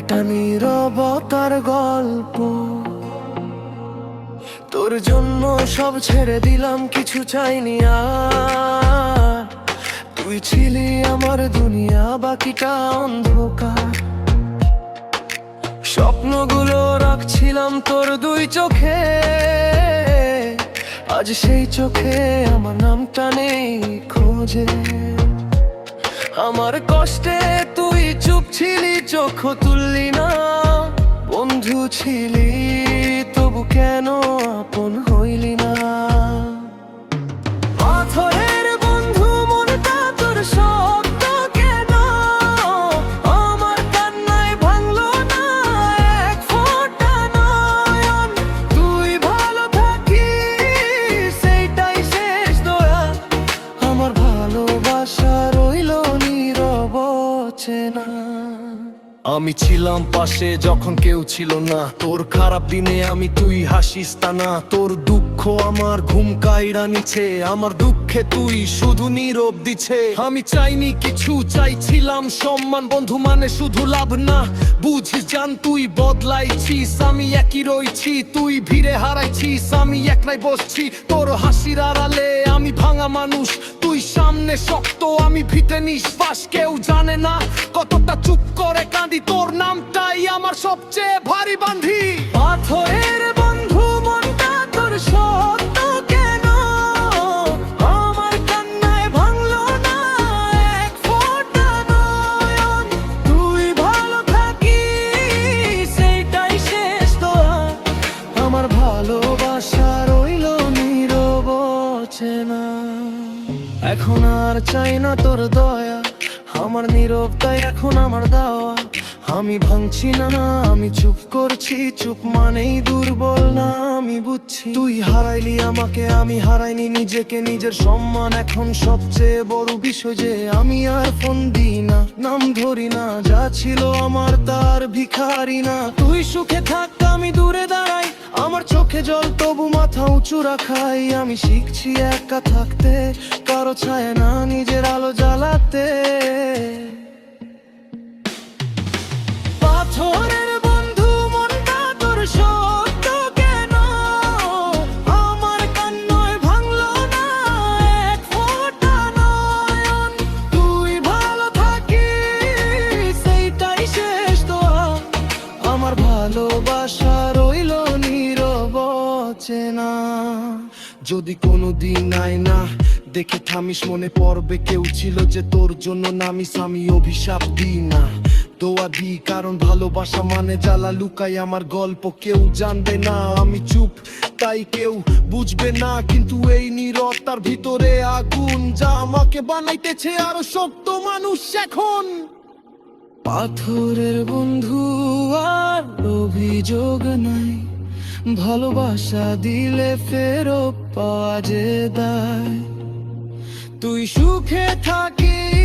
এটা নীরবতার গল্প, তোর জন্য সব ছেড়ে দিলাম, কিছু চাইনি আর। তুই ছিলি আমার দুনিয়া, বাকিটা অন্ধকার। স্বপ্নগুলো রাখছিলাম তোর দুই চোখে, আজ সেই চোখে আমার নামটা নেই খোঁজে। আমার কষ্টে তুই চুপ ছিলি, চোখ তুললি না। বন্ধু ছিলি তবু কেন আপন হইলি না? পাথরের বন্ধু মনটা তোর শক্ত কেন? আমার কান্নায় ভাঙলো না এক ফোঁটা নয়ন। তুই ভালো থাকিস সেইটাই শেষ দয়া। আমার ভালোবাসা রইলো নীরব চেনা। আমি ছিলাম পাশে যখন কেউ ছিল না, তোর খারাপ দিনে আমি তুই হাসিস তা না। তোর দুঃখ আমার ঘুম কাইড়া নিছে, আমার দুঃখে তুই শুধু নীরব দিছে। আমি চাইনি কিছু, চাইছিলাম সম্মান। বন্ধু মানে শুধু লাভ না, বুঝ জান তুই বদলাইছিস, আমি একই রইছি। তুই ভিড়ে হারাইছিস, আমি একলাই বসছি। তোর হাসির আড়ালে আমি ভাঙা মানুষ, তুই সামনে শক্ত, আমি ভিতে নিঃশ্বাস। কেউ জানে না কতটা চুপ করে কাঁদি, তোর নামটাই আমার সবচেয়ে ভারী বান্ধি। পাথরের বন্ধু মনটা তোর সত্য কেন? আমার কান্নায় ভাঙলো না এক ফোঁটা নয়ন। তুই ভালো থাকিস সেইটাই শেষ দোয়া। আমার ভালোবাসা রইলো নীরব চেনা। এখন আর চাই না তোর দয়া, আমার নীরবতাই এখন আমার দাওয়া। আমি ভাঙছি না, আমি চুপ করছি। চুপ মানেই দুর্বল না, আমি বুঝছি। তুই হারাইলি আমাকে, আমি হারাইনি নিজেকে। নিজের সম্মান এখন সবচেয়ে বড় বিষয় যে আমি আর ফোন দিই না, নাম ধরি না। যা ছিল আমার তার ভিখারি না। তুই সুখে থাক, আমি দূরে দাঁড়াই। আমার চোখে জল তবু মাথা উঁচু রাখাই। আমি শিখছি একা থাকতে, কারো ছায়া না নিজের আলো জ্বালাতে। পাথরের বন্ধু মনটা তোর সত্য কেন? আমার কান্নায় ভাঙলো না এক ফোঁটা নয়ন। তুই ভালো থাকিস সেইটাই শেষ দোয়া। আমার ভালোবাসা রইলো নীরব চেনা। যদি কোনোদিন আয়না দেখে থামিস, মনে পড়বে কেউ ছিল যে তোর জন্য নামিস। আমি অভিশাপ দিই না, দোয়া দিই, কারণ ভালোবাসা মানে জ্বালা লুকাই। আমার গল্প কেউ জানবে না, আমি চুপ তাই কেউ বুঝবে না। কিন্তু এই নীরবতার ভিতরে আগুন, যা আমাকে বানাইতেছে আরো শক্ত মানুষ এখন। পাথরের বন্ধু আর অভিযোগ নাই, ভালোবাসা দিলে ফেরত পাওয়া যে দায়। তুই সুখে থাকিস